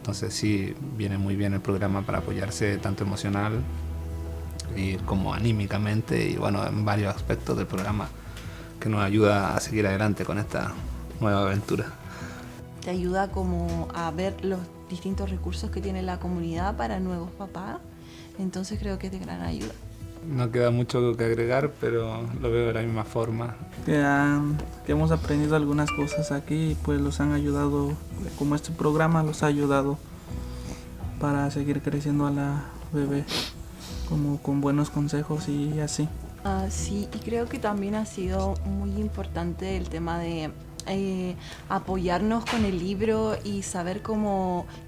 entonces sí viene muy bien el programa para apoyarse tanto emocional y como anímicamente y bueno, en varios aspectos del programa que nos ayuda a seguir adelante con esta nueva aventura. Te ayuda como a ver los distintos recursos que tiene la comunidad para nuevos papás, entonces creo que es de gran ayuda. No queda mucho que agregar, pero lo veo de la misma forma. Que hemos aprendido algunas cosas aquí y pues los han ayudado, como este programa los ha ayudado para seguir creciendo a la bebé, como con buenos consejos y así. Sí, y creo que también ha sido muy importante el tema de apoyarnos con el libro y saber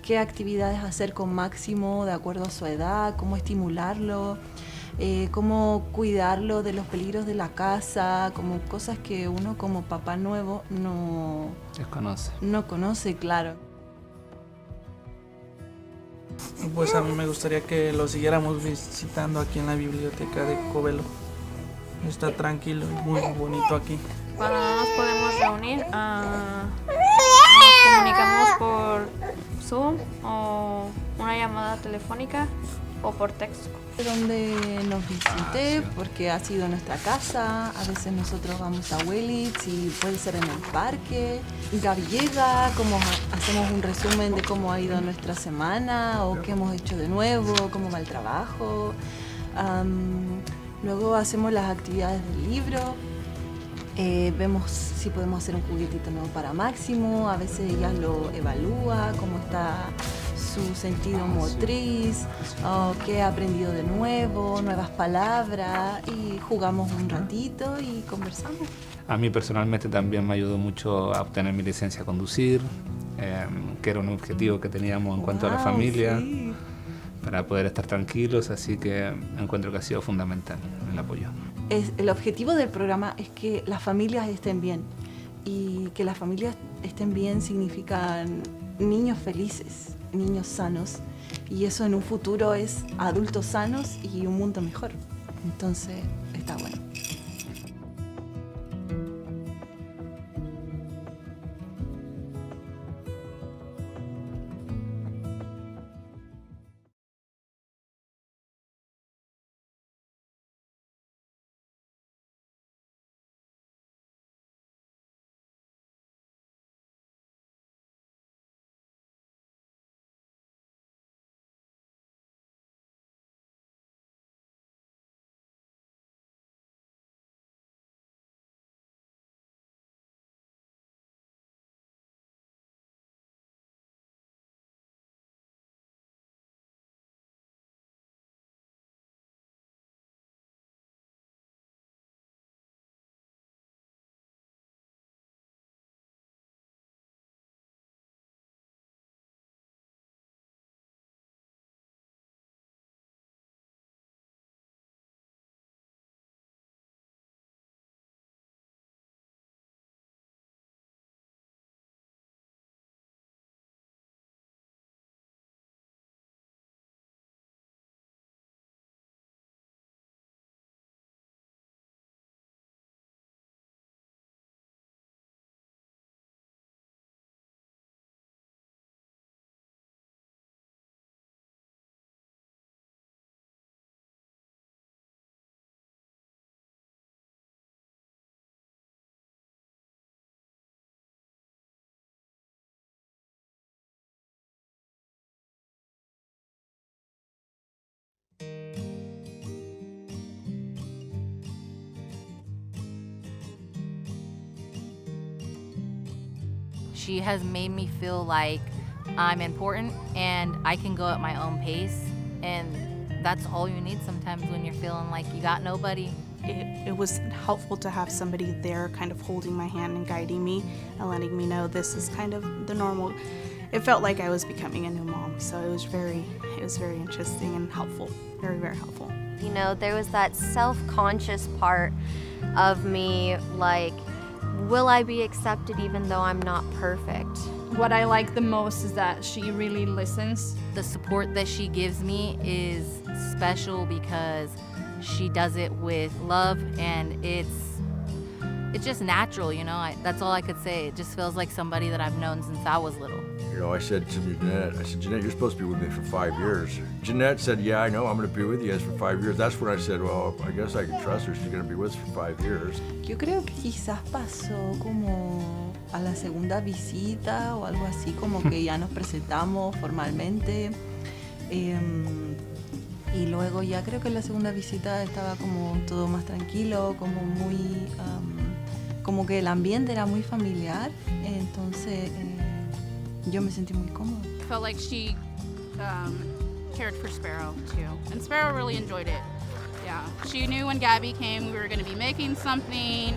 qué actividades hacer con Máximo de acuerdo a su edad, cómo estimularlo, cómo cuidarlo de los peligros de la casa, como cosas que uno como papá nuevo no conoce, claro. Pues a mí me gustaría que lo siguiéramos visitando aquí en la biblioteca de Covelo. Está tranquilo y muy bonito aquí. Cuando no nos podemos reunir, nos comunicamos por Zoom o una llamada telefónica o por texto. Donde nos visite, porque ha sido nuestra casa, a veces nosotros vamos a Willits y puede ser en el parque. Gaby llega, como hacemos un resumen de cómo ha ido nuestra semana o qué hemos hecho de nuevo, cómo va el trabajo. Luego hacemos las actividades del libro, vemos si podemos hacer un juguetito nuevo para Máximo, a veces ella lo evalúa, cómo está su sentido motriz, qué ha aprendido de nuevo, nuevas palabras, y jugamos un ratito y conversamos. A mí personalmente también me ayudó mucho a obtener mi licencia a conducir, que era un objetivo que teníamos en cuanto a la familia, sí, para poder estar tranquilos, así que encuentro que ha sido fundamental el apoyo. El objetivo del programa es que las familias estén bien, y que las familias estén bien significa niños felices, niños sanos, y eso en un futuro es adultos sanos y un mundo mejor. Entonces está bueno. She has made me feel like I'm important and I can go at my own pace, and that's all you need sometimes when you're feeling like you got nobody. It was helpful to have somebody there kind of holding my hand and guiding me and letting me know this is kind of the normal. It felt like I was becoming a new mom, so it was very interesting and helpful, very, very helpful. You know, there was that self-conscious part of me, like, will I be accepted even though I'm not perfect? What I like the most is that she really listens. The support that she gives me is special because she does it with love, and it's just natural, you know? That's all I could say. It just feels like somebody that I've known since I was little. You know, I said to Jeanette, Jeanette, you're supposed to be with me for 5 years. Jeanette said, yeah, I know, I'm going to be with you guys for 5 years. That's when I said, well, I guess I can trust her. She's going to be with us for 5 years. Yo creo que quizás pasó como a la segunda visita o algo así, como que ya nos presentamos formalmente. Y luego ya creo que en la segunda visita estaba como todo más tranquilo, como muy... como que el ambiente era muy familiar. Entonces... yo me sentí muy cómoda. Felt like she cared for Sparrow too, and Sparrow really enjoyed it. Yeah, she knew when Gabby came we were going to be making something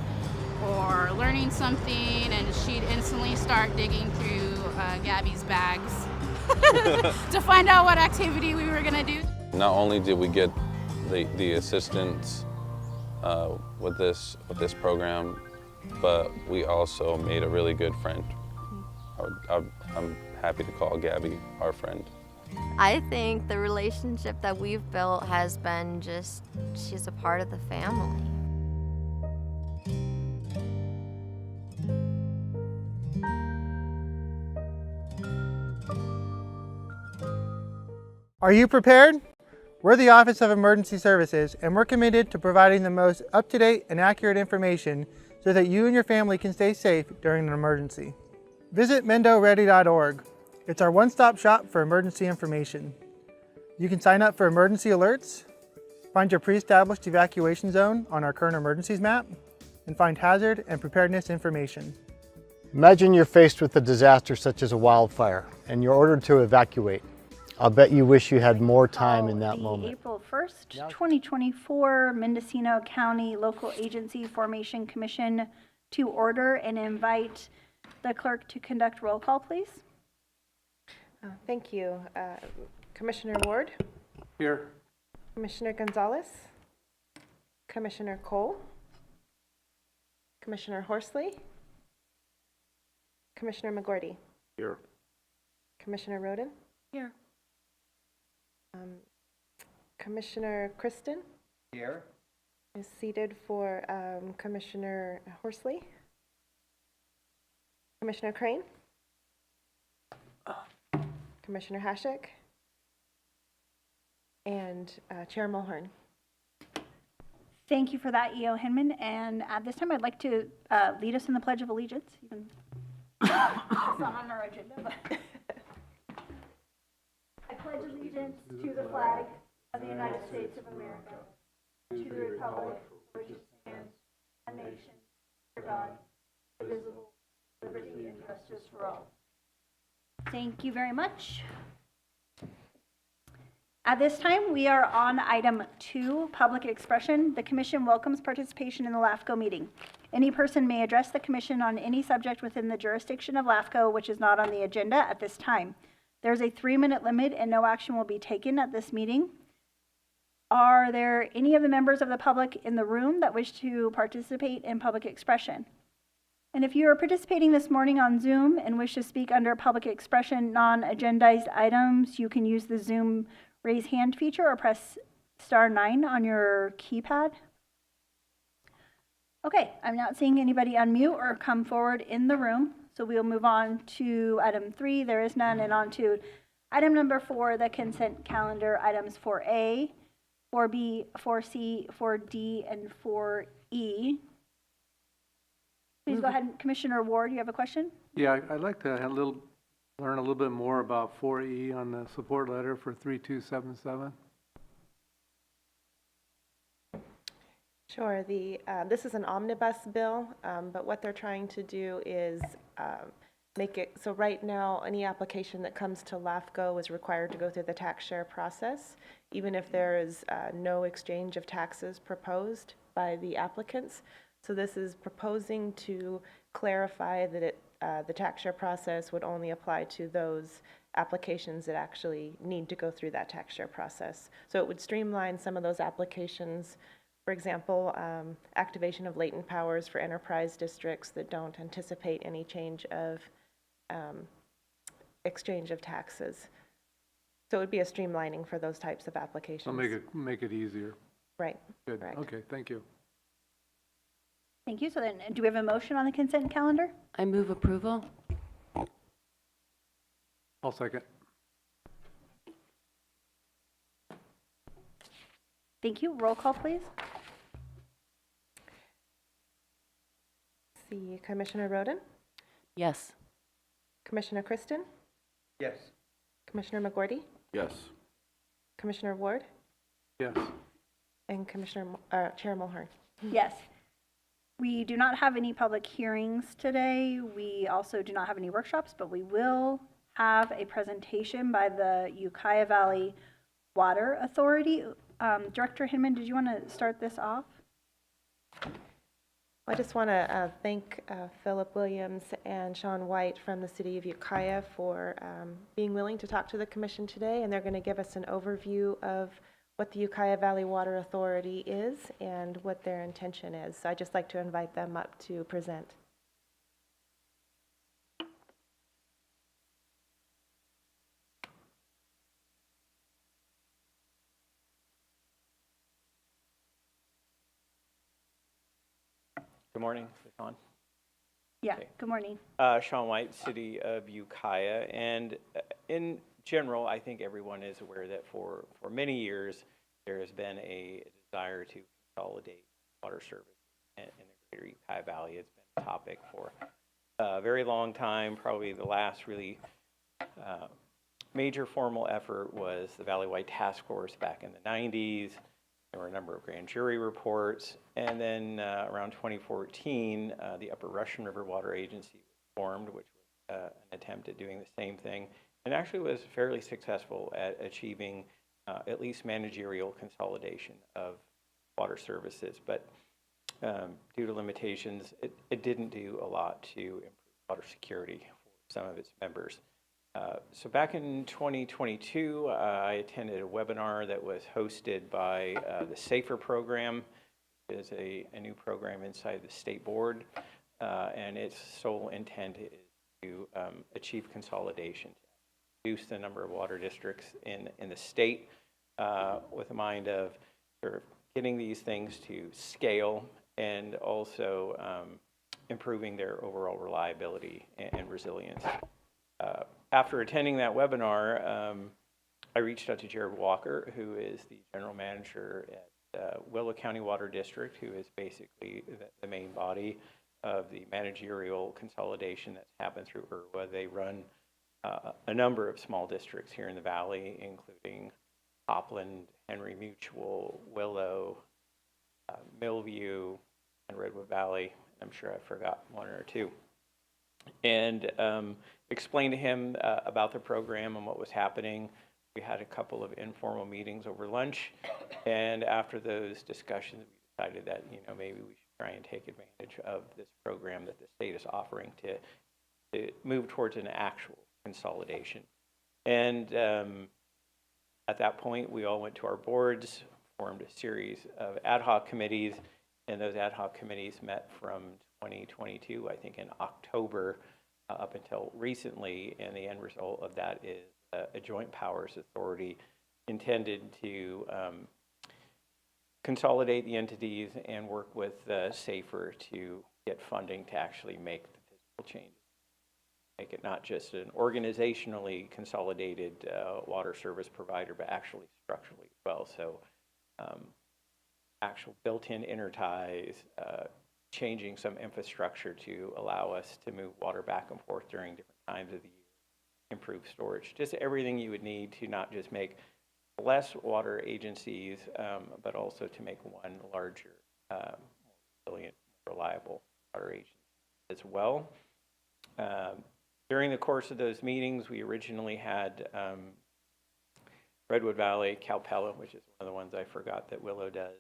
or learning something, and she'd instantly start digging through Gabby's bags to find out what activity we were going to do. Not only did we get the assistance with this program, but we also made a really good friend. I'm happy to call Gabby our friend. I think the relationship that we've built has been just, she's a part of the family. Are you prepared? We're the Office of Emergency Services, and we're committed to providing the most up-to-date and accurate information so that you and your family can stay safe during an emergency. Visit MendoReady.org. It's our one-stop shop for emergency information. You can sign up for emergency alerts, find your pre-established evacuation zone on our current emergencies map, and find hazard and preparedness information. Imagine you're faced with a disaster such as a wildfire, and you're ordered to evacuate. I'll bet you wish you had more time in that moment. April 1st, 2024 Mendocino County Local Agency Formation Commission to order and invite the clerk to conduct roll call, please. Thank you. Commissioner Ward? Here. Commissioner Gonzalez? Commissioner Cole? Commissioner Horsley? Commissioner McGordy? Here. Commissioner Roden? Here. Commissioner Kristen? Here. Is seated for Commissioner Horsley. Commissioner Crane? Commissioner Hashek? And Chair Mulhern. Thank you for that, E.O. Hinman. And at this time, I'd like to lead us in the Pledge of Allegiance. You can... It's not on our agenda, but... I pledge allegiance to the flag of the United States of America, to the republic for which it stands, a nation, under God, indivisible, liberty and justice for all. Thank you very much. At this time, we are on item 2, public expression. The Commission welcomes participation in the LAFCO meeting. Any person may address the Commission on any subject within the jurisdiction of LAFCO which is not on the agenda at this time. There's a 3-minute limit and no action will be taken at this meeting. Are there any of the members of the public in the room that wish to participate in public expression? And if you are participating this morning on Zoom and wish to speak under public expression non-agendized items, you can use the Zoom raise hand feature or press *9 on your keypad. Okay, I'm not seeing anybody unmute or come forward in the room, so we'll move on to item 3. There is none, and on to item number 4, the consent calendar, items 4A, 4B, 4C, 4D, and 4E. Please go ahead, Commissioner Ward, you have a question? Yeah, I'd like to learn a little bit more about 4E on the support letter for 3277. Sure. This is an omnibus bill, but what they're trying to do is make it so right now any application that comes to LAFCO is required to go through the tax share process, even if there is no exchange of taxes proposed by the applicants. So this is proposing to clarify that the tax share process would only apply to those applications that actually need to go through that tax share process. So it would streamline some of those applications. For example, activation of latent powers for enterprise districts that don't anticipate any change of exchange of taxes. So it would be a streamlining for those types of applications. So make it easier. Right. Good. Correct. Okay, thank you. Thank you. So then, do we have a motion on the consent calendar? I move approval. I'll second. Thank you. Roll call, please. See, Commissioner Roden, Yes. Commissioner Kristen, Yes. Commissioner McGordy, Yes. Commissioner Ward, Yes. and Chair Mulhern. Yes. We do not have any public hearings today. We also do not have any workshops, but we will have a presentation by the Ukiah Valley Water Authority. Director Hinman, did you want to start this off? I just want to thank Philip Williams and Sean White from the City of Ukiah for being willing to talk to the Commission today, and they're going to give us an overview of what the Ukiah Valley Water Authority is and what their intention is. So I'd just like to invite them up to present. Good morning, is it on? Yeah, Okay. good morning. Sean White, City of Ukiah, and in general, I think everyone is aware that for many years, there has been a desire to consolidate water service in the greater Ukiah Valley. It's been a topic for a very long time. Probably the last really major formal effort was the Valley-wide task force back in the 90s. There were a number of grand jury reports, and then around 2014, the Upper Russian River Water Agency was formed, which was an attempt at doing the same thing, and actually was fairly successful at achieving at least managerial consolidation of water services. But due to limitations, it didn't do a lot to improve water security for some of its members. So back in 2022, I attended a webinar that was hosted by the SAFER program, which is a new program inside the state board, and its sole intent is to achieve consolidation, to reduce the number of water districts in the state with a mind of sort of getting these things to scale and also improving their overall reliability and resilience. After attending that webinar, I reached out to Jared Walker, who is the general manager at Willow County Water District, who is basically the main body of the managerial consolidation that's happened through IRWA. They run a number of small districts here in the valley, including Hopland, Henry Mutual, Willow, Millview, and Redwood Valley. I'm sure I forgot one or two. And explained to him about the program and what was happening. We had a couple of informal meetings over lunch, and after those discussions, we decided that maybe we should try and take advantage of this program that the state is offering to move towards an actual consolidation. And at that point, we all went to our boards, formed a series of ad hoc committees, and those ad hoc committees met from 2022, I think in October, up until recently, and the end result of that is a joint powers authority intended to consolidate the entities and work with SAFER to get funding to actually make the physical changes. Make it not just an organizationally consolidated water service provider, but actually structurally as well. So actual built-in interties, changing some infrastructure to allow us to move water back and forth during different times of the year, improve storage, just everything you would need to not just make less water agencies, but also to make one larger, more resilient, reliable water agency as well. During the course of those meetings, we originally had Redwood Valley, Calpella, which is one of the ones I forgot that Willow does,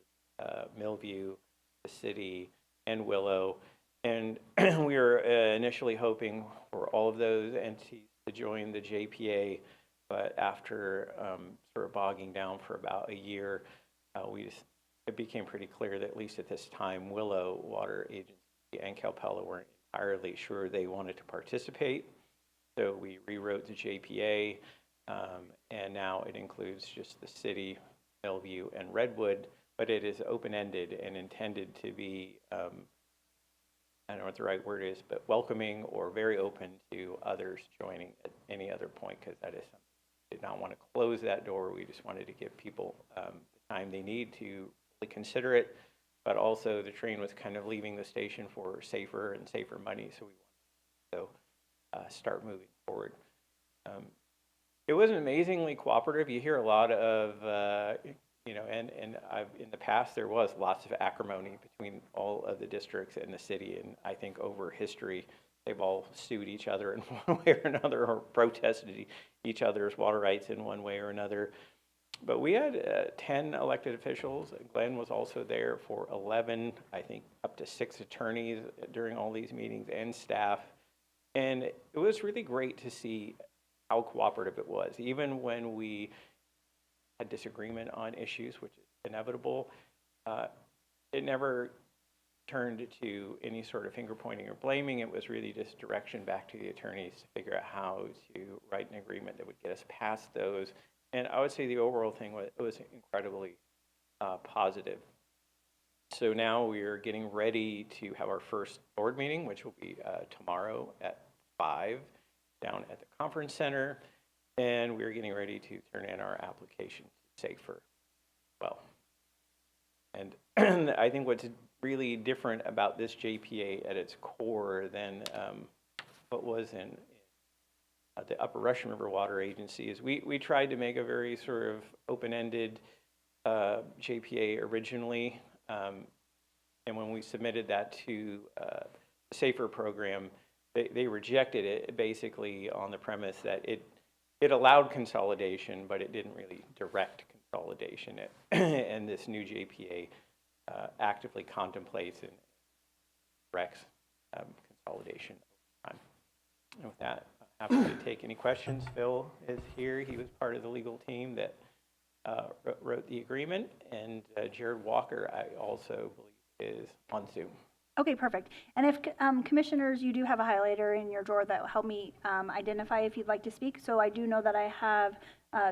Millview, the city, and Willow, and we were initially hoping for all of those entities to join the JPA, but after sort of bogging down for about a year, it became pretty clear that at least at this time, Willow Water Agency and Calpella weren't entirely sure they wanted to participate, so we rewrote the JPA, and now it includes just the city, Millview, and Redwood, but it is open-ended and intended to be I don't know what the right word is, but welcoming or very open to others joining at any other point, because that is something we did not want to close that door. We just wanted to give people the time they need to really consider it, but also the train was kind of leaving the station for safer and safer money, so we wanted to start moving forward. It was amazingly cooperative. You hear a lot of, and I've, in the past there was lots of acrimony between all of the districts and the city, and I think over history they've all sued each other in one way or another, or protested each other's water rights in one way or another. But we had 10 elected officials. Glenn was also there for 11, I think up to 6 attorneys during all these meetings, and staff. And it was really great to see how cooperative it was. Even when we had disagreement on issues, which is inevitable, it never turned to any sort of finger pointing or blaming. It was really just direction back to the attorneys to figure out how to write an agreement that would get us past those. And I would say the overall thing was incredibly positive. So now we are getting ready to have our first board meeting, which will be tomorrow at 5 down at the conference center. And we're getting ready to turn in our application to SAFER. Well, and I think what's really different about this JPA at its core than what was in the Upper Russian River Water Agency is we tried to make a very sort of open-ended JPA originally. And when we submitted that to the SAFER program, they rejected it basically on the premise that it allowed consolidation, but it didn't really direct consolidation. And this new JPA actively contemplates and directs consolidation over time. And with that, I'm happy to take any questions. Phil is here. He was part of the legal team that wrote the agreement. And Jared Walker, I also believe, is on Zoom. Okay, perfect. And if commissioners, you do have a highlighter in your drawer that will help me identify if you'd like to speak. So I do know that I have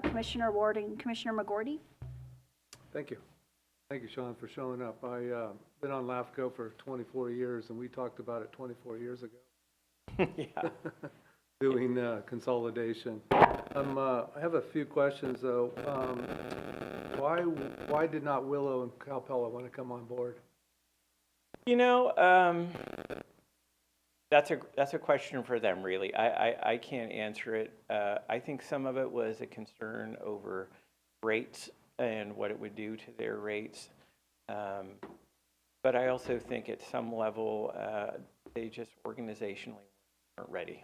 Commissioner Ward and Commissioner McGordy. Thank you. Thank you, Sean, for showing up. I've been on LAFCO for 24 years, and we talked about it 24 years ago. Yeah. Doing consolidation. I have a few questions, though. Why did not Willow and Calpella want to come on board? You know, that's a question for them, really. I can't answer it. I think some of it was a concern over rates and what it would do to their rates. But I also think at some level, they just organizationally weren't ready.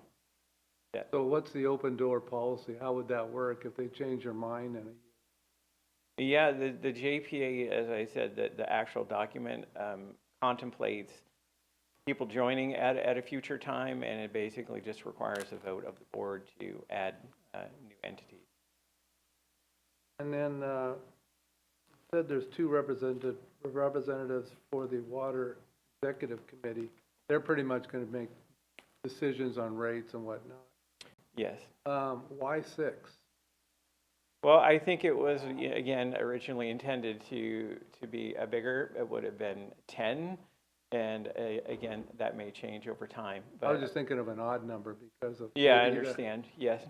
Yeah. So what's the open door policy? How would that work if they change their mind in a year? Yeah, the JPA, as I said, the actual document contemplates people joining at a future time, and it basically just requires a vote of the board to add new entities. And then said there's 2 representatives for the Water Executive Committee. They're pretty much going to make decisions on rates and whatnot. Yes. Why 6? Well, I think it was, again, originally intended to be a bigger. It would have been 10, and again, that may change over time. But I was just thinking of an odd number because of... Yeah, I understand, yes.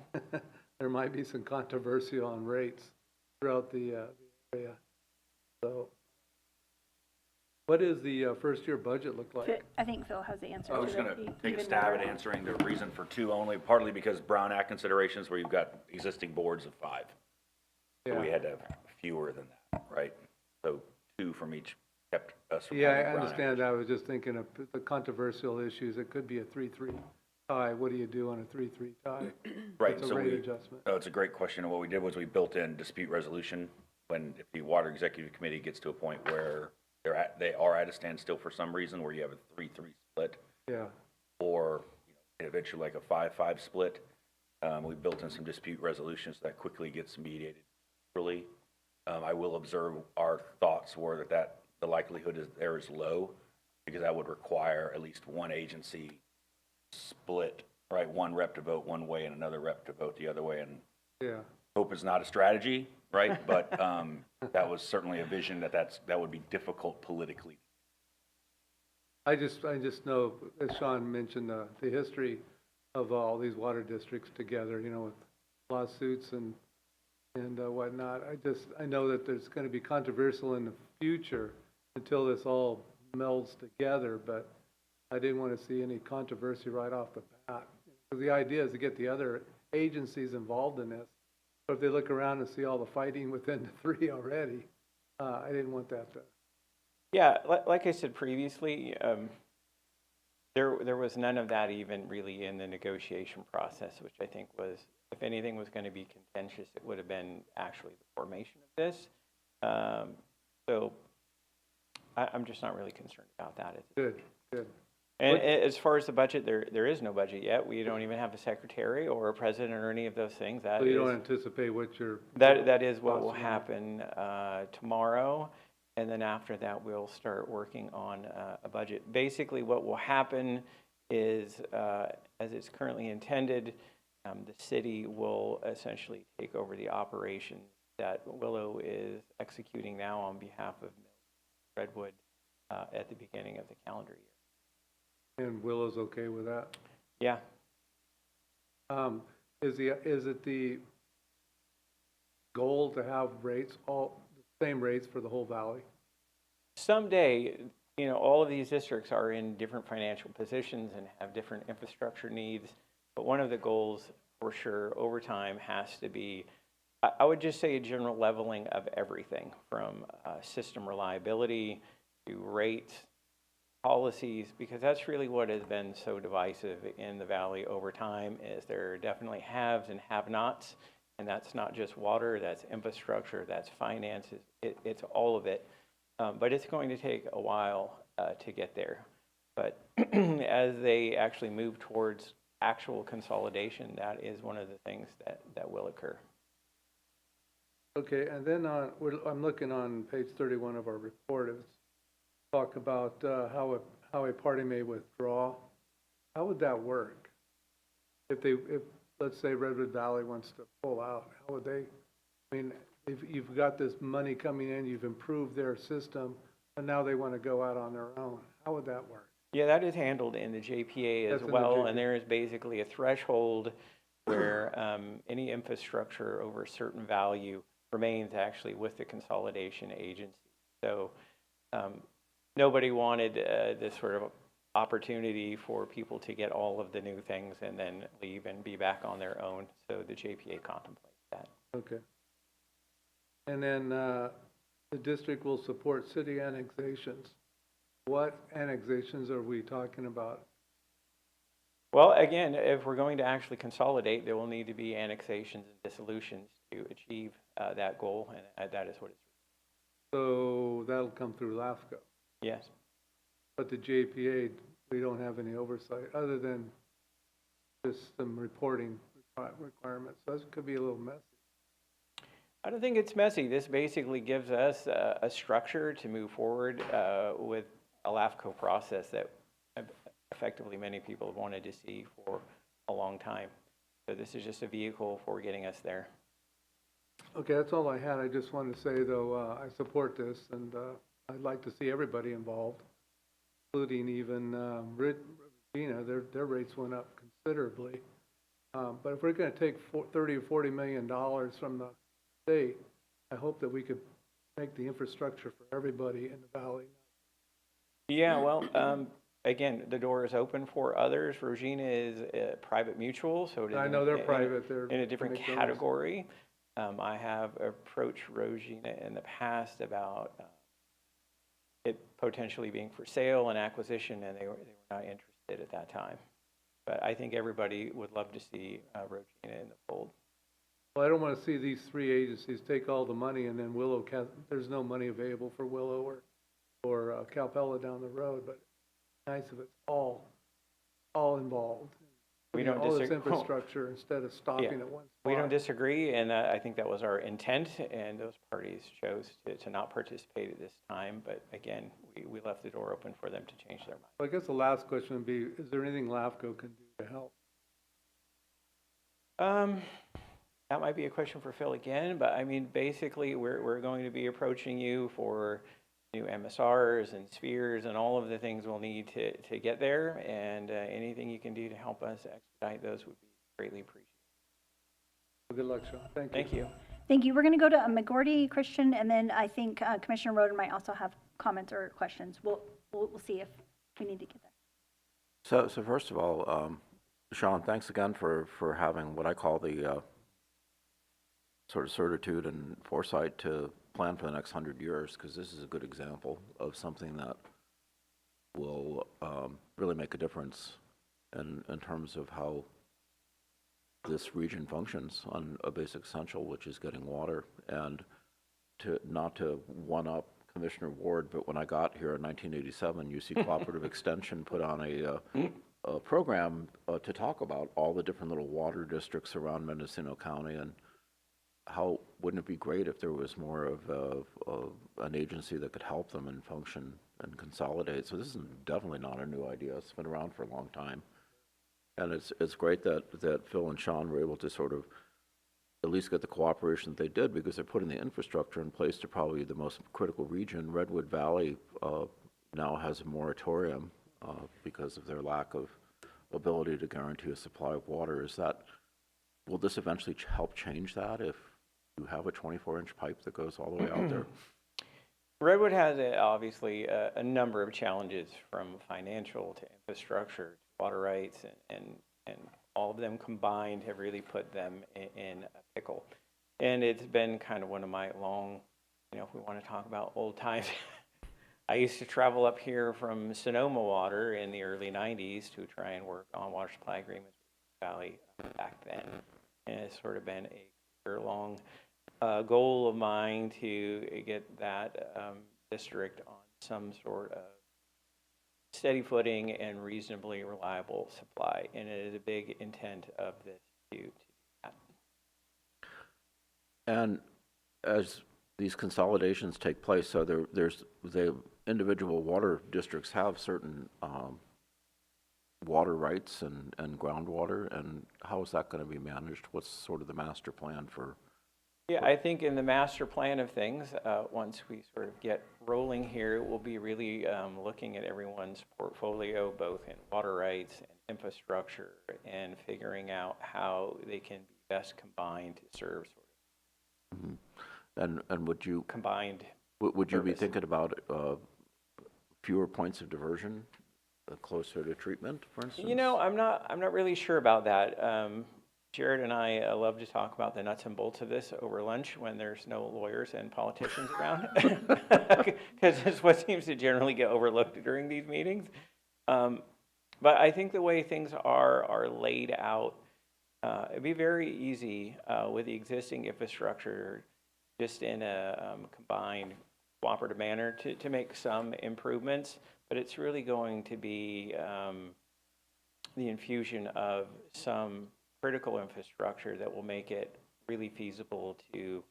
There might be some controversy on rates throughout the area. So, what does the first-year budget look like? I think Phil has the answer. I was going to take a stab at answering the reason for 2 only, partly because Brown Act considerations where you've got existing boards of 5. Yeah. So we had to have fewer than that, right? So 2 from each kept us from Yeah, having I Brown understand. I was just thinking of the controversial issues. It could be a 3-3 tie. What do you do on a 3-3 tie? Right. It's a So rate adjustment. Oh, it's a great question. And what we did was we built in dispute resolution when if the Water Executive Committee gets to a point where they are at a standstill for some reason, where you have a 3-3 split. Yeah. Or eventually like a 5-5 split. We built in some dispute resolutions that quickly gets mediated. I will observe our thoughts were that the likelihood is low, because that would require at least one agency split, right? One rep to vote one way and another rep to vote the other way. And yeah, hope is not a strategy, right? But that was certainly a vision that would be difficult politically. I just know, as Sean mentioned, the history of all these water districts together, you know, with lawsuits and whatnot. I know that there's going to be controversial in the future until this all melds together, but I didn't want to see any controversy right off the bat. Because the idea is to get the other agencies involved in this. But if they look around and see all the fighting within the three already, I didn't want that to. Yeah, like I said previously, there was none of that even really in the negotiation process, which I think was, if anything was going to be contentious, it would have been actually the formation of this. So I'm just not really concerned about that. Good. And as far as the budget, there is no budget yet. We don't even have a secretary or a president or any of those things. So you don't anticipate what you're... That is what will happen tomorrow. And then after that, we'll start working on a budget. Basically, what will happen is, as it's currently intended, the city will essentially take over the operation that Willow is executing now on behalf of Redwood at the beginning of the calendar year. And Willow's okay with that? Yeah. Is it the goal to have rates, all the same rates for the whole valley? Someday, you know, all of these districts are in different financial positions and have different infrastructure needs. But one of the goals, for sure, over time has to be, I would just say, a general leveling of everything from system reliability to rates, policies, because that's really what has been so divisive in the valley over time. Is there are definitely haves and have-nots, and that's not just water, that's infrastructure, that's finances, it's all of it. But it's going to take a while to get there. But as they actually move towards actual consolidation, that is one of the things that will occur. Okay, and then I'm looking on page 31 of our report. It's talk about how a party may withdraw. How would that work? If let's say Redwood Valley wants to pull out, how would they? I mean, if you've got this money coming in, you've improved their system, and now they want to go out on their own. How would that work? Yeah, that is handled in the JPA as well, and there is basically a threshold where any infrastructure over a certain value remains actually with the consolidation agency. So nobody wanted this sort of opportunity for people to get all of the new things and then leave and be back on their own. So the JPA contemplates that. Okay. And then the district will support city annexations. What annexations are we talking about? Well, again, if we're going to actually consolidate, there will need to be annexations and dissolutions to achieve that goal, and that is what it's. So that'll come through LAFCO? Yes. But the JPA, we don't have any oversight other than just some reporting requirements. So that could be a little messy. I don't think it's messy. This basically gives us a structure to move forward with a LAFCO process that effectively many people have wanted to see for a long time. So this is just a vehicle for getting us there. Okay, that's all I had. I just wanted to say, though, I support this, and I'd like to see everybody involved, including even Regina. Their rates went up considerably. But if we're going to take $30 or $40 million from the state, I hope that we could make the infrastructure for everybody in the valley. Yeah, well, again, the door is open for others. Regina is a private mutual, so it is I know they're private. They're in a different category. I have approached Regina in the past about it potentially being for sale and acquisition, and they were not interested at that time. But I think everybody would love to see Regina in the fold. Well, I don't want to see these three agencies take all the money and then Willow, there's no money available for Willow or Calpella down the road, but it's nice if it's all involved. We don't all disagree. This infrastructure instead of stopping at one spot. We don't disagree, and I think that was our intent, and those parties chose to not participate at this time. But again, we left the door open for them to change their mind. Well, I guess the last question would be, is there anything LAFCO can do to help? That might be a question for Phil again, but I mean, basically, we're going to be approaching you for new MSRs and spheres and all of the things we'll need to get there. And anything you can do to help us expedite those would be greatly appreciated. Well, good luck, Sean. Thank you. Thank you. Thank you. We're going to go to McGordy, Christian, and then I think Commissioner Roden might also have comments or questions. We'll see if we need to get there. So first of all, Sean, thanks again for having what I call the sort of certitude and foresight to plan for the next 100 years, because this is a good example of something that will really make a difference in terms of how this region functions on a basic essential, which is getting water. And not to one-up Commissioner Ward, but when I got here in 1987, UC Cooperative Extension put on a program to talk about all the different little water districts around Mendocino County, and how wouldn't it be great if there was more of an agency that could help them and function and consolidate. So this is definitely not a new idea. It's been around for a long time. And it's great that Phil and Sean were able to sort of at least get the cooperation that they did, because they're putting the infrastructure in place to probably the most critical region. Redwood Valley now has a moratorium because of their lack of ability to guarantee a supply of water. Will this eventually help change that if you have a 24-inch pipe that goes all the way out there? Redwood has obviously a number of challenges, from financial to infrastructure to water rights, and all of them combined have really put them in a pickle. And it's been kind of one of my long, if we want to talk about old times, I used to travel up here from Sonoma Water in the early 90s to try and work on water supply agreements with the Valley back then. And it's sort of been a year-long goal of mine to get that district on some sort of steady footing and reasonably reliable supply. And it is a big intent of this to do that. And as these consolidations take place, so there's the individual water districts have certain water rights and groundwater, and how is that going to be managed? What's sort of the master plan for? Yeah, I think in the master plan of things, once we sort of get rolling here, we'll be really looking at everyone's portfolio, both in water rights and infrastructure, and figuring out how they can be best combined to serve sort of. Mm-hmm. And would you combined? Would you be thinking about fewer points of diversion, closer to treatment, for instance? I'm not really sure about that. Jared and I love to talk about the nuts and bolts of this over lunch when there's no lawyers and politicians around, because it's what seems to generally get overlooked during these meetings. But I think the way things are laid out, it'd be very easy with the existing infrastructure, just in a combined cooperative manner, to make some improvements. But it's really going to be the infusion of some critical infrastructure that will make it really feasible to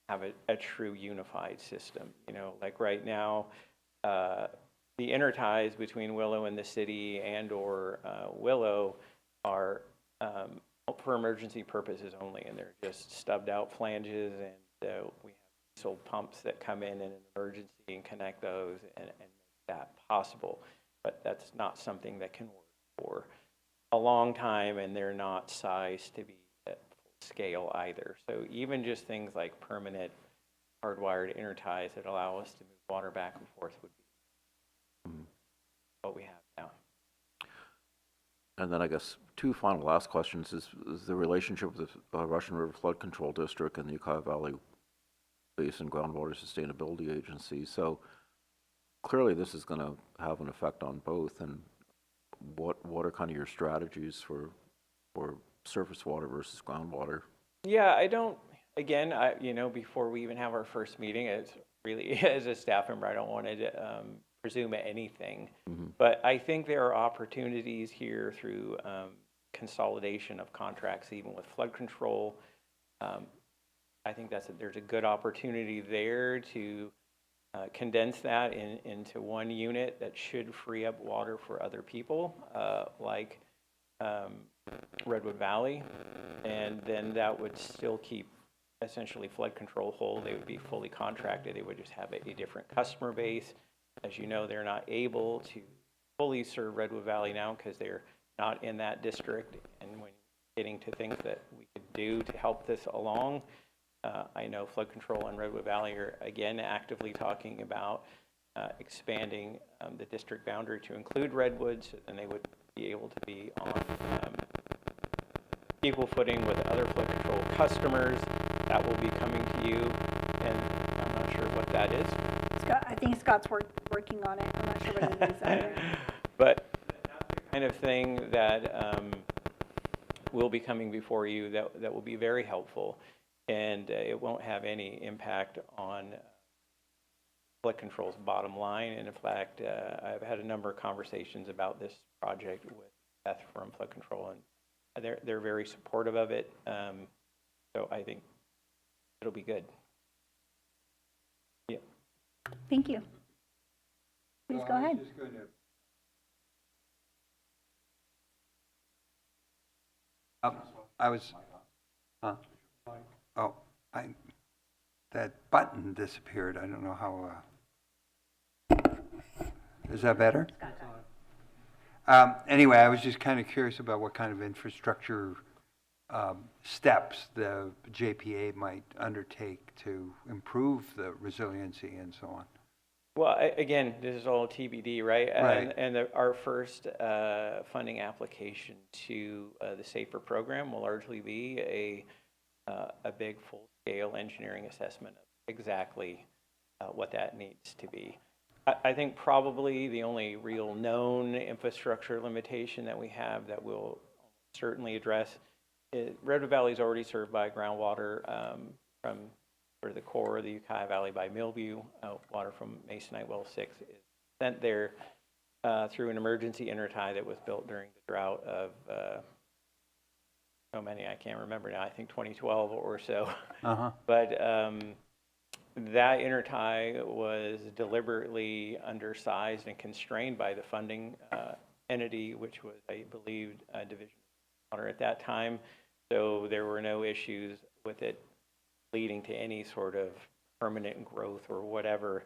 have a true unified system. Like right now, the interties between Willow and the city and or Willow are for emergency purposes only, and they're just stubbed out flanges, and we have diesel pumps that come in an emergency and connect those and make that possible. But that's not something that can work for a long time, and they're not sized to be at full scale either. So even just things like permanent hardwired interties that allow us to move water back and forth would be what we have now. And then I guess two final last questions is the relationship with the Russian River Flood Control District and the Ukiah Valley Basin Groundwater Sustainability Agency. So clearly this is going to have an effect on both, and what are kind of your strategies for surface water versus groundwater? Yeah, again, before we even have our first meeting, it's really, as a staff member, I don't want to presume anything. Mm-hmm. But I think there are opportunities here through consolidation of contracts, even with flood control. I think there's a good opportunity there to condense that into one unit that should free up water for other people, like Redwood Valley, and then that would still keep essentially flood control whole. They would be fully contracted. They would just have a different customer base. As you know, they're not able to fully serve Redwood Valley now because they're not in that district. And when getting to things that we could do to help this along, I know flood control and Redwood Valley are again actively talking about expanding the district boundary to include Redwoods, and they would be able to be on equal footing with other flood control customers. That will be coming to you, and I'm not sure what that is. Scott, I think Scott's working on it. I'm not sure what it is either. But that's the kind of thing that will be coming before you that will be very helpful, and it won't have any impact on flood control's bottom line. And in fact, I've had a number of conversations about this project with Beth from flood control, and they're very supportive of it. So I think it'll be good. Yeah. Thank you. Please go ahead. That button disappeared. I don't know how. Is that better? Anyway, I was just kind of curious about what kind of infrastructure steps the JPA might undertake to improve the resiliency and so on. Well, again, this is all TBD, right? Right. And our first funding application to the SAFER program will largely be a big full-scale engineering assessment of exactly what that needs to be. I think probably the only real known infrastructure limitation that we have that we'll certainly address is Redwood Valley is already served by groundwater from sort of the core of the Ukiah Valley by Millview. Water from Masonite Well 6 is sent there through an emergency intertie that was built during the drought of so many, I can't remember now, I think 2012 or so. But that intertie was deliberately undersized and constrained by the funding entity, which was, I believe, a division of water at that time. So there were no issues with it leading to any sort of permanent growth or whatever.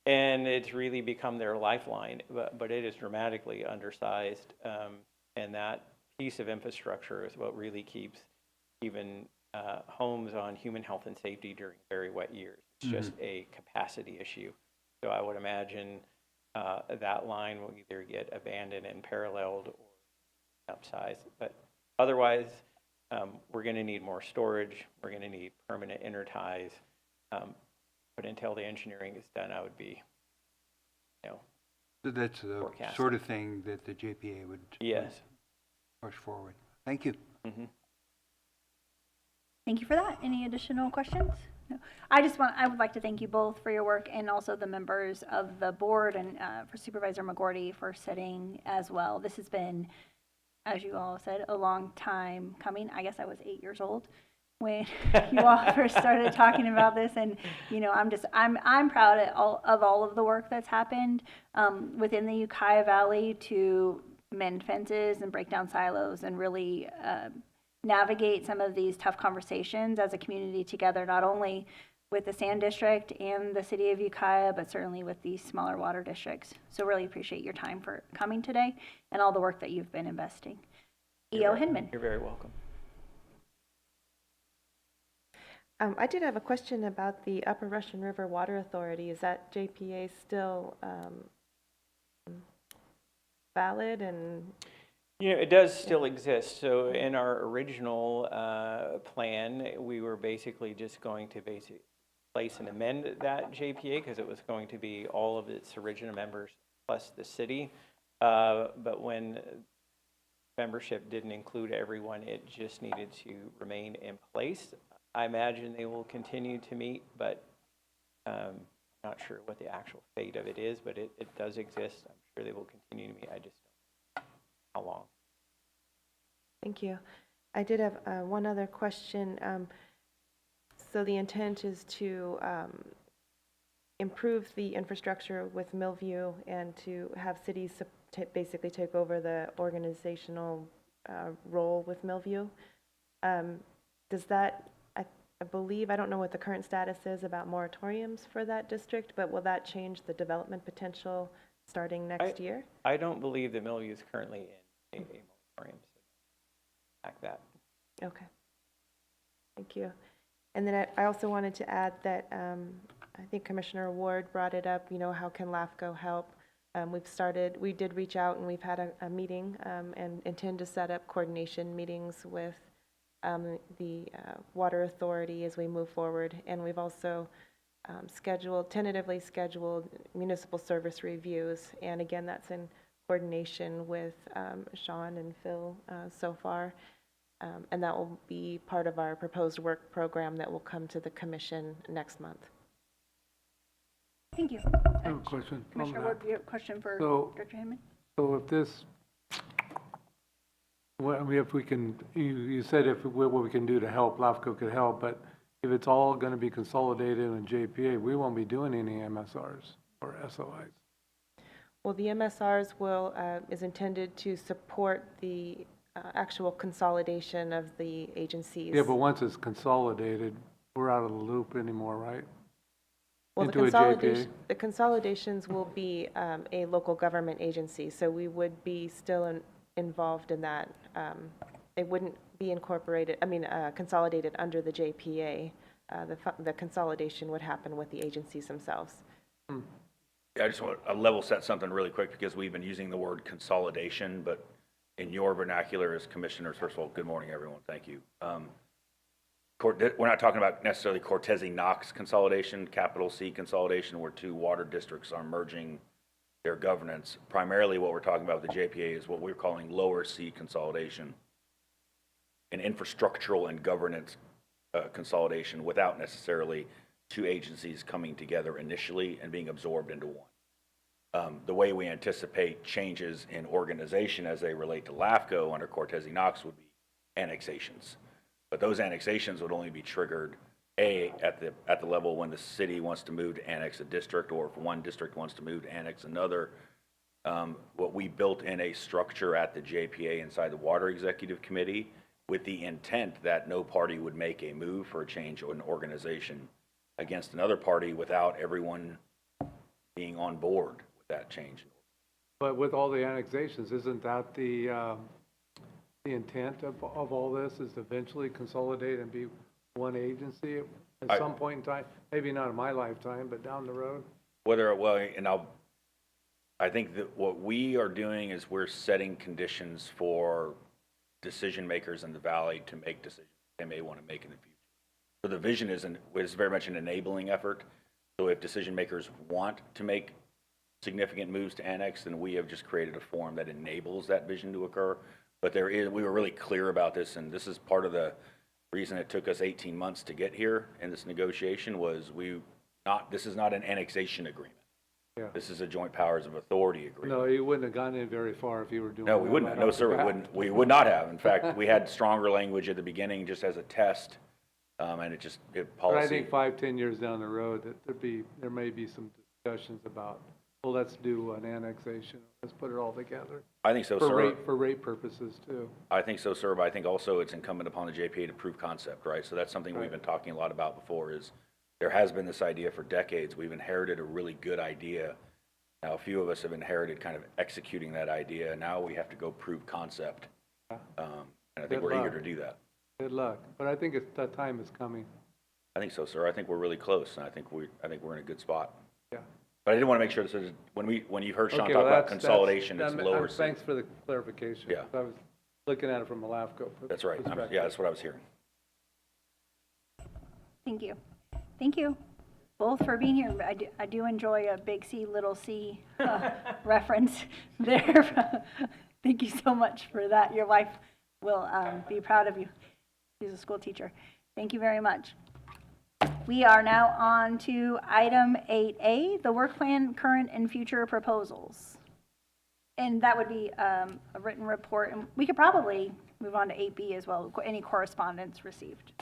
And it's really become their lifeline, but it is dramatically undersized. And that piece of infrastructure is what really keeps even homes on human health and safety during very wet years. It's just a capacity issue. So I would imagine that line will either get abandoned and paralleled or upsized. But otherwise, we're going to need more storage. We're going to need permanent interties. But until the engineering is done, I would be, So that's the sort of thing that the JPA would push forward. Thank you. Thank you for that. Any additional questions? No. I would like to thank you both for your work, and also the members of the board, and for Supervisor McGorty for sitting as well. This has been, as you all said, a long time coming. I guess I was 8 years old when you all first started talking about this, and I'm proud of all of the work that's happened within the Ukiah Valley to mend fences and break down silos and really navigate some of these tough conversations as a community together, not only with the Sand District and the City of Ukiah, but certainly with these smaller water districts. So really appreciate your time for coming today and all the work that you've been investing. E.O. Hinman. You're very welcome. I did have a question about the Upper Russian River Water Authority. Is that JPA still valid? And it does still exist. So in our original plan, we were basically just going to place and amend that JPA because it was going to be all of its original members plus the city. But when membership didn't include everyone, it just needed to remain in place. I imagine they will continue to meet, but not sure what the actual fate of it is, but it does exist. I'm sure they will continue to meet. I just don't know how long. Thank you. I did have one other question. So the intent is to improve the infrastructure with Millview and to have cities basically take over the organizational role with Millview. Does that, I believe, I don't know what the current status is about moratoriums for that district, but will that change the development potential starting next year? I don't believe that Millview is currently in a moratorium, so back that. Okay. Thank you. And then I also wanted to add that I think Commissioner Ward brought it up, how can LAFCO help? We did reach out and we've had a meeting and intend to set up coordination meetings with the Water Authority as we move forward. And we've also tentatively scheduled municipal service reviews. And again, that's in coordination with Sean and Phil so far. And that will be part of our proposed work program that will come to the commission next month. Thank you. I have a question. Commissioner Ward, you have a question for Director Hinman? So if this, if we can, you said what we can do to help, LAFCO could help, but if it's all going to be consolidated in JPA, we won't be doing any MSRs or SOIs. Well, the MSRs is intended to support the actual consolidation of the agencies. Yeah, but once it's consolidated, we're out of the loop anymore, right? Well, Into the consolidations will be a local government agency, so we would be still involved in that. It wouldn't be consolidated under the JPA. The consolidation would happen with the agencies themselves. Yeah, I just want to level set something really quick because we've been using the word consolidation, but in your vernacular as commissioners, first of all, good morning, everyone. Thank you. We're not talking about necessarily Cortese-Knox consolidation, capital C consolidation, where two water districts are merging their governance. Primarily what we're talking about with the JPA is what we're calling lower C consolidation, an infrastructural and governance consolidation without necessarily two agencies coming together initially and being absorbed into one. The way we anticipate changes in organization as they relate to LAFCO under Cortese-Knox would be annexations. But those annexations would only be triggered, at the level when the city wants to move to annex a district, or if one district wants to move to annex another. What we built in a structure at the JPA inside the Water Executive Committee with the intent that no party would make a move for a change in organization against another party without everyone being on board with that change. But with all the annexations, isn't that the intent of all this, is to eventually consolidate and be one agency at some point in time? Maybe not in my lifetime, but down the road. I think that what we are doing is we're setting conditions for decision makers in the valley to make decisions they may want to make in the future. So the vision is very much an enabling effort. So if decision makers want to make significant moves to annex, then we have just created a forum that enables that vision to occur. But we were really clear about this, and this is part of the reason it took us 18 months to get here in this negotiation was this is not an annexation agreement. Yeah. This is a joint powers of authority agreement. No, you wouldn't have gotten in very far if you were doing that. No, we wouldn't. No, sir, we wouldn't. We would not have. In fact, we had stronger language at the beginning just as a test, and policy. But I think 5-10 years down the road, that there may be some discussions about, well, let's do an annexation. Let's put it all together. I think so, sir. For rate purposes, too. I think so, sir, but I think also it's incumbent upon the JPA to prove concept, right? So that's something we've been talking a lot about before is there has been this idea for decades. We've inherited a really good idea. Now, a few of us have inherited kind of executing that idea. Now we have to go prove concept. And I think we're eager to do that. Good luck. But I think that time is coming. I think so, sir. I think we're really close, and I think we're in a good spot. Yeah. But I did want to make sure this is when you heard Sean talk about consolidation, it's lower. Thanks for the clarification. Yeah. I was looking at it from a LAFCO. That's right. That's what I was hearing. Thank you. Thank you both for being here. I do enjoy a big C, little c reference there. Thank you so much for that. Your wife will be proud of you. She's a school teacher. Thank you very much. We are now on to item 8A, the work plan, current and future proposals. And that would be a written report. And we could probably move on to 8B as well, any correspondence received.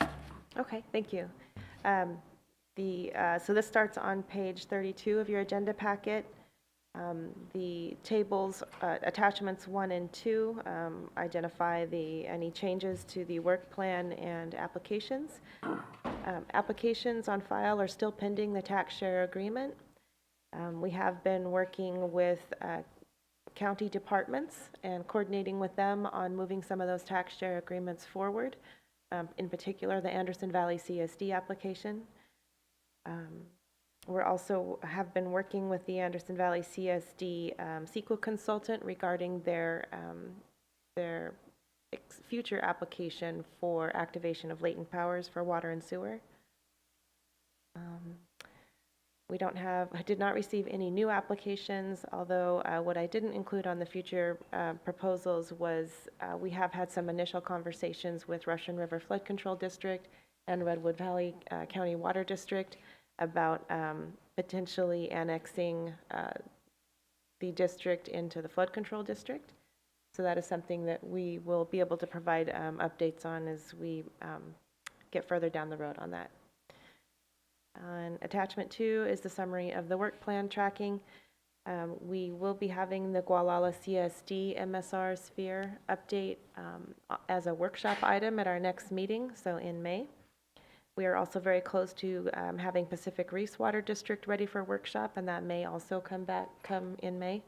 Okay, thank you. So this starts on page 32 of your agenda packet. The tables, attachments 1 and 2, identify any changes to the work plan and applications. Applications on file are still pending the tax share agreement. We have been working with county departments and coordinating with them on moving some of those tax share agreements forward, in particular the Anderson Valley CSD application. We also have been working with the Anderson Valley CSD CEQA consultant regarding their future application for activation of latent powers for water and sewer. I did not receive any new applications, although what I didn't include on the future proposals was we have had some initial conversations with Russian River Flood Control District and Redwood Valley County Water District about potentially annexing the district into the flood control district. So that is something that we will be able to provide updates on as we get further down the road on that. And attachment 2 is the summary of the work plan tracking. We will be having the Gualala CSD MSR sphere update as a workshop item at our next meeting, so in May. We are also very close to having Pacific Reefs Water District ready for workshop, and that may also come in May.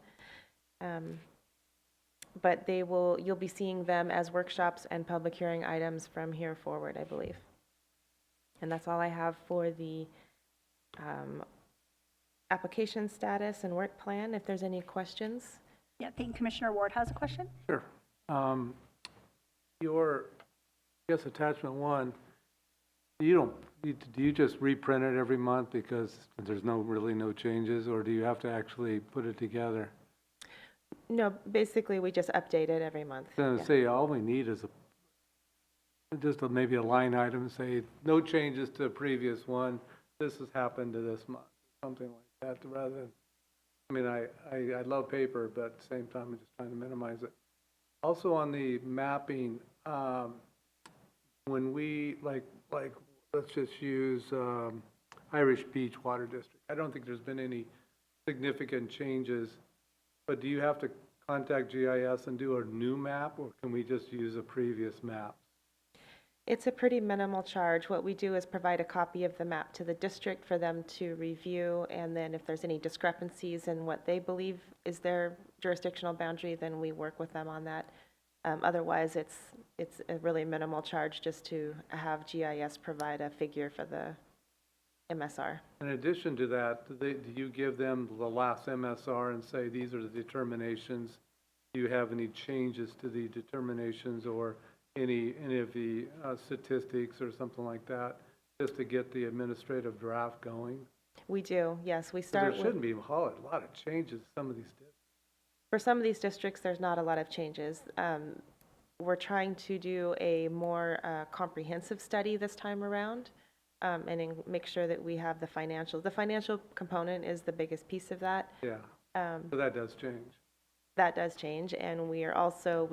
But you'll be seeing them as workshops and public hearing items from here forward, I believe. And that's all I have for the application status and work plan. If there's any questions. Yeah, I think Commissioner Ward has a question. Sure. Your, I guess, attachment 1, do you just reprint it every month because there's really no changes, or do you have to actually put it together? No, basically we just update it every month. Then say all we need is maybe a line item, say no changes to the previous one. This has happened to this month, something like that. Rather than, I mean, I love paper, but at the same time I'm just trying to minimize it. Also on the mapping, when we like let's just use Irish Beach Water District. I don't think there's been any significant changes. But do you have to contact GIS and do a new map, or can we just use a previous map? It's a pretty minimal charge. What we do is provide a copy of the map to the district for them to review, and then if there's any discrepancies in what they believe is their jurisdictional boundary, then we work with them on that. Otherwise, it's a really minimal charge just to have GIS provide a figure for the MSR. In addition to that, do you give them the last MSR and say these are the determinations? Do you have any changes to the determinations or any of the statistics or something like that, just to get the administrative draft going? We do, yes. We start. There shouldn't be a lot of changes. Some of these districts. For some of these districts, there's not a lot of changes. We're trying to do a more comprehensive study this time around. And make sure that we have the financials. The financial component is the biggest piece of that. Yeah. So that does change. That does change, and we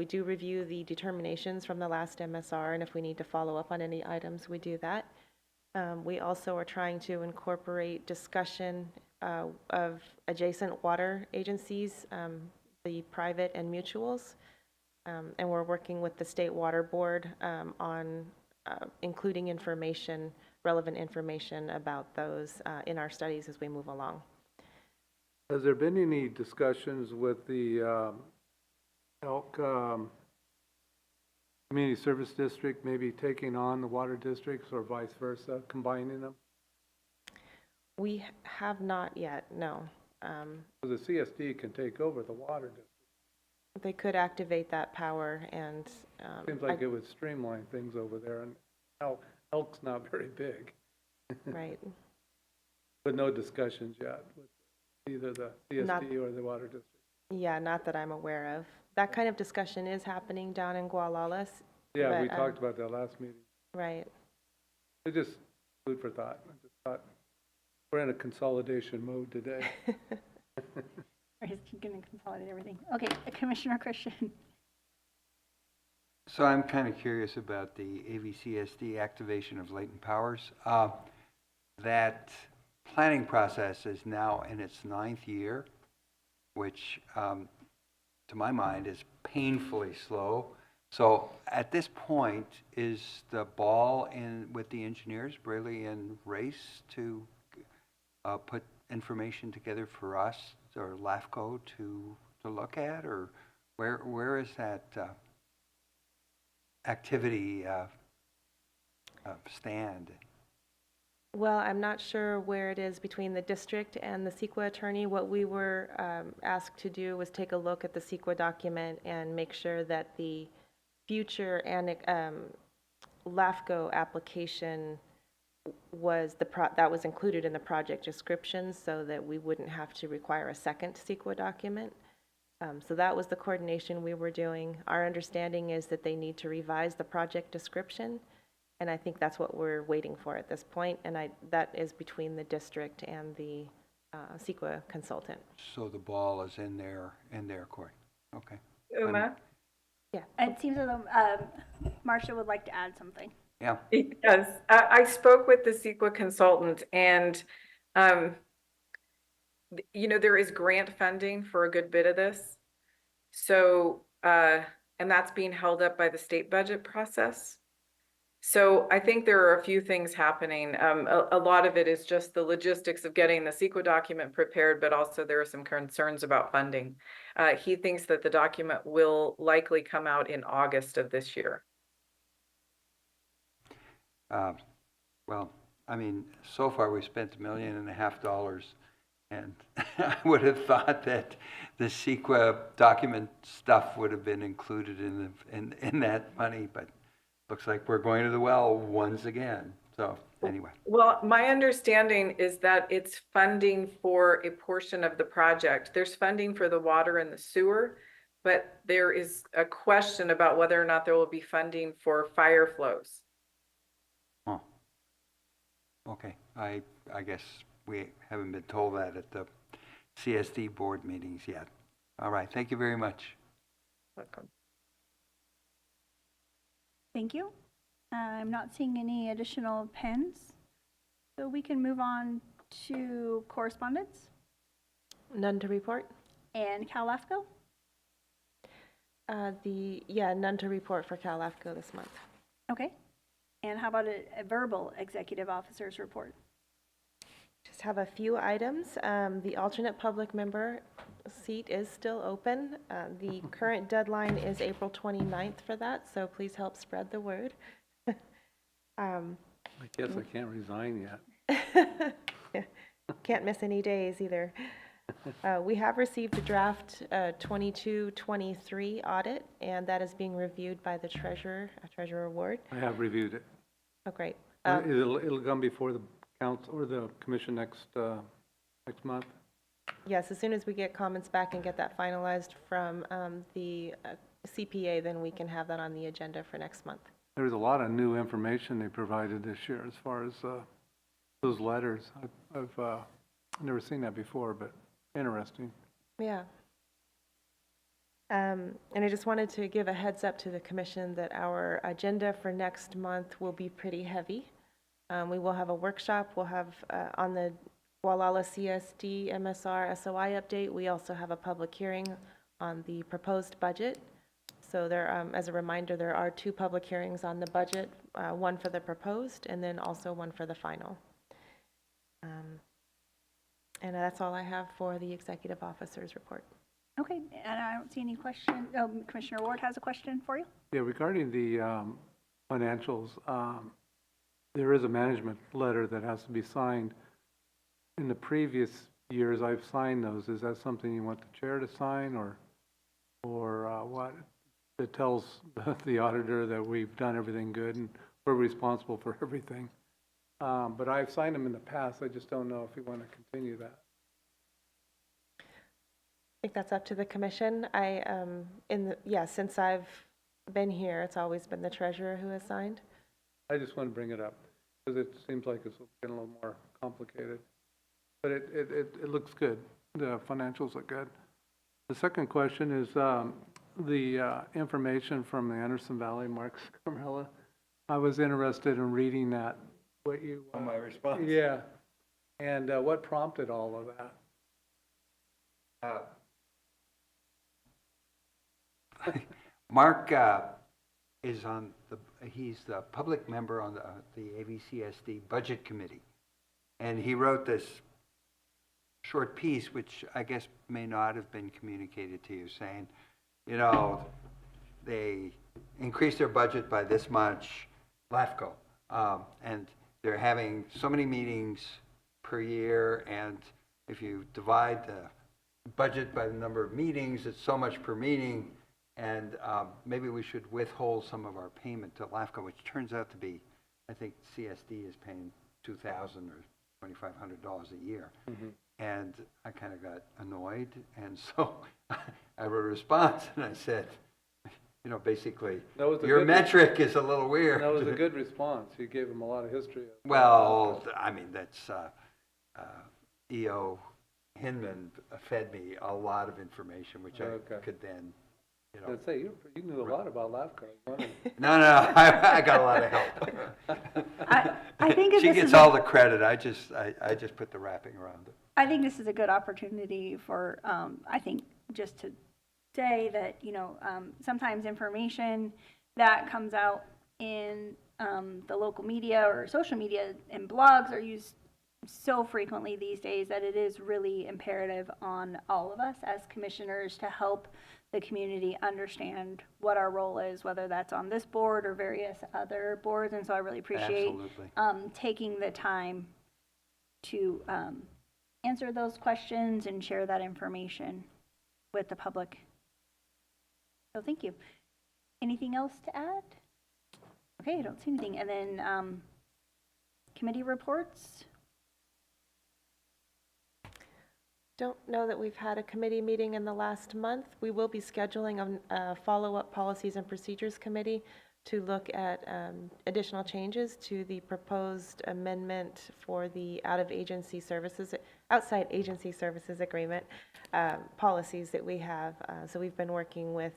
do review the determinations from the last MSR, and if we need to follow up on any items, we do that. We also are trying to incorporate discussion of adjacent water agencies, the private and mutuals, and we're working with the State Water Board on including relevant information about those in our studies as we move along. Has there been any discussions with the Elk Community Service District maybe taking on the water districts or vice versa, combining them? We have not yet, no. So the CSD can take over the water district. They could activate that power, and seems like it would streamline things over there, and Elk's not very big. Right. But no discussions yet with either the CSD or the water district. Yeah, not that I'm aware of. That kind of discussion is happening down in Gualala. Yeah, but, we talked about that last meeting. Right. It's just food for thought. I just thought we're in a consolidation mode today. He's going to consolidate everything. Okay, Commissioner Christian. So I'm kind of curious about the AVCSD activation of latent powers. That planning process is now in its 9th year, which to my mind is painfully slow. So at this point, is the ball in with the engineers really in race to put information together for us or LAFCO to look at, or where is that activity stand? Well, I'm not sure where it is between the district and the CEQA attorney. What we were asked to do was take a look at the CEQA document and make sure that the future and LAFCO application was that was included in the project description, so that we wouldn't have to require a second CEQA document. So that was the coordination we were doing. Our understanding is that they need to revise the project description, and I think that's what we're waiting for at this point, and that is between the district and the CEQA consultant. So the ball is in their court. Okay. Uma? Yeah. It seems as though Marcia would like to add something. Yeah. Yes. I spoke with the CEQA consultant, and you know, there is grant funding for a good bit of this. So, and that's being held up by the state budget process. So I think there are a few things happening. A lot of it is just the logistics of getting the CEQA document prepared, but also there are some concerns about funding. He thinks that the document will likely come out in August of this year. Well, I mean, so far we spent $1.5 million, and I would have thought that the CEQA document stuff would have been included in that money, but looks like we're going to the well once again. So anyway. Well, my understanding is that it's funding for a portion of the project. There's funding for the water and the sewer, but there is a question about whether or not there will be funding for fire flows. Oh. Okay. I guess we haven't been told that at the CSD board meetings yet. All right. Thank you very much. Welcome. Thank you. I'm not seeing any additional pens, so we can move on to correspondence. None to report. And Cal LAFCO? None to report for Cal LAFCO this month. Okay. And how about a verbal executive officer's report? Just have a few items. The alternate public member seat is still open. The current deadline is April 29th for that, so please help spread the word. I guess I can't resign yet. Can't miss any days either. We have received a draft 22-23 audit, and that is being reviewed by the treasurer, a treasurer award. I have reviewed it. Oh, great. It'll come before the council or the commission next month. Yes, as soon as we get comments back and get that finalized from the CPA, then we can have that on the agenda for next month. There was a lot of new information they provided this year as far as those letters. I've never seen that before, but interesting. Yeah. And I just wanted to give a heads up to the commission that our agenda for next month will be pretty heavy. We will have a workshop. We'll have on the Gualala CSD MSR SOI update. We also have a public hearing on the proposed budget. So there, as a reminder, there are 2 public hearings on the budget, one for the proposed and then also one for the final. And that's all I have for the executive officer's report. Okay, and I don't see any question. Oh, Commissioner Ward has a question for you. Yeah, regarding the financials, there is a management letter that has to be signed. In the previous years, I've signed those. Is that something you want the chair to sign, or what? It tells the auditor that we've done everything good and we're responsible for everything. But I've signed them in the past. I just don't know if we want to continue that. I think that's up to the commission. Since I've been here, it's always been the treasurer who has signed. I just want to bring it up because it seems like it's getting a little more complicated. But it looks good. The financials look good. The second question is the information from the Anderson Valley, Mark Scarmella. I was interested in reading that. What you my response? Yeah. And what prompted all of that? Mark is on he's the public member on the AVCSD Budget Committee. And he wrote this short piece, which I guess may not have been communicated to you, saying, you know, they increased their budget by this much, LAFCO, and they're having so many meetings per year, and if you divide the budget by the number of meetings, it's so much per meeting, and maybe we should withhold some of our payment to LAFCO, which turns out to be, I think CSD is paying $2,000 or $2,500 a year. Mm-hmm. And I kind of got annoyed, and so I wrote a response, and I said, you know, basically, your metric is a little weird. That was a good response. You gave him a lot of history. Well, I mean, that's E.O. Hinman fed me a lot of information, which I could then, you know. I'd say you knew a lot about LAFCO. No, I got a lot of help. I think she gets all the credit. I just put the wrapping around it. I think this is a good opportunity for, I think, just to say that, you know, sometimes information that comes out in the local media or social media and blogs are used so frequently these days that it is really imperative on all of us as commissioners to help the community understand what our role is, whether that's on this board or various other boards. And so I really appreciate taking the time to answer those questions and share that information with the public. So thank you. Anything else to add? Okay, I don't see anything. And then committee reports. Don't know that we've had a committee meeting in the last month. We will be scheduling a follow-up policies and procedures committee to look at additional changes to the proposed amendment for the outside agency services agreement policies that we have. So we've been working with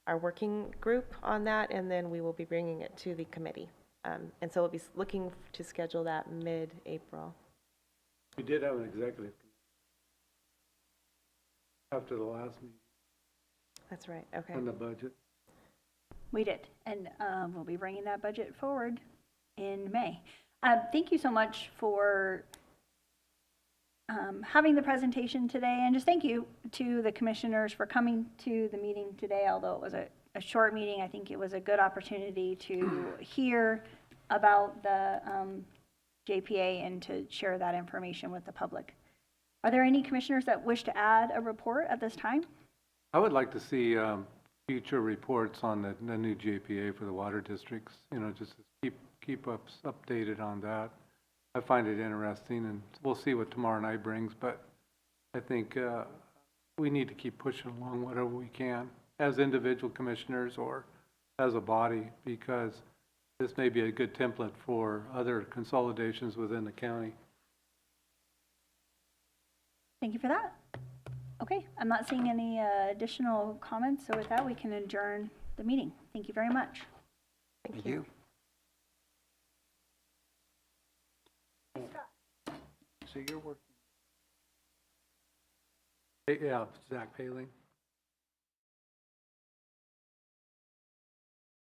our working group on that, and then we will be bringing it to the committee. And so we'll be looking to schedule that mid-April. We did have an executive after the last meeting. That's right. Okay. On the budget. We did, and we'll be bringing that budget forward in May. Thank you so much for having the presentation today, and just thank you to the commissioners for coming to the meeting today. Although it was a short meeting, I think it was a good opportunity to hear about the JPA and to share that information with the public. Are there any commissioners that wish to add a report at this time? I would like to see future reports on the new JPA for the water districts. You know, just to keep us updated on that. I find it interesting, and we'll see what tomorrow night brings. But I think we need to keep pushing along whatever we can as individual commissioners or as a body, because this may be a good template for other consolidations within the county. Thank you for that. Okay, I'm not seeing any additional comments, so with that, we can adjourn the meeting. Thank you very much. Thank you. So you're working. Yeah, Zach Paling.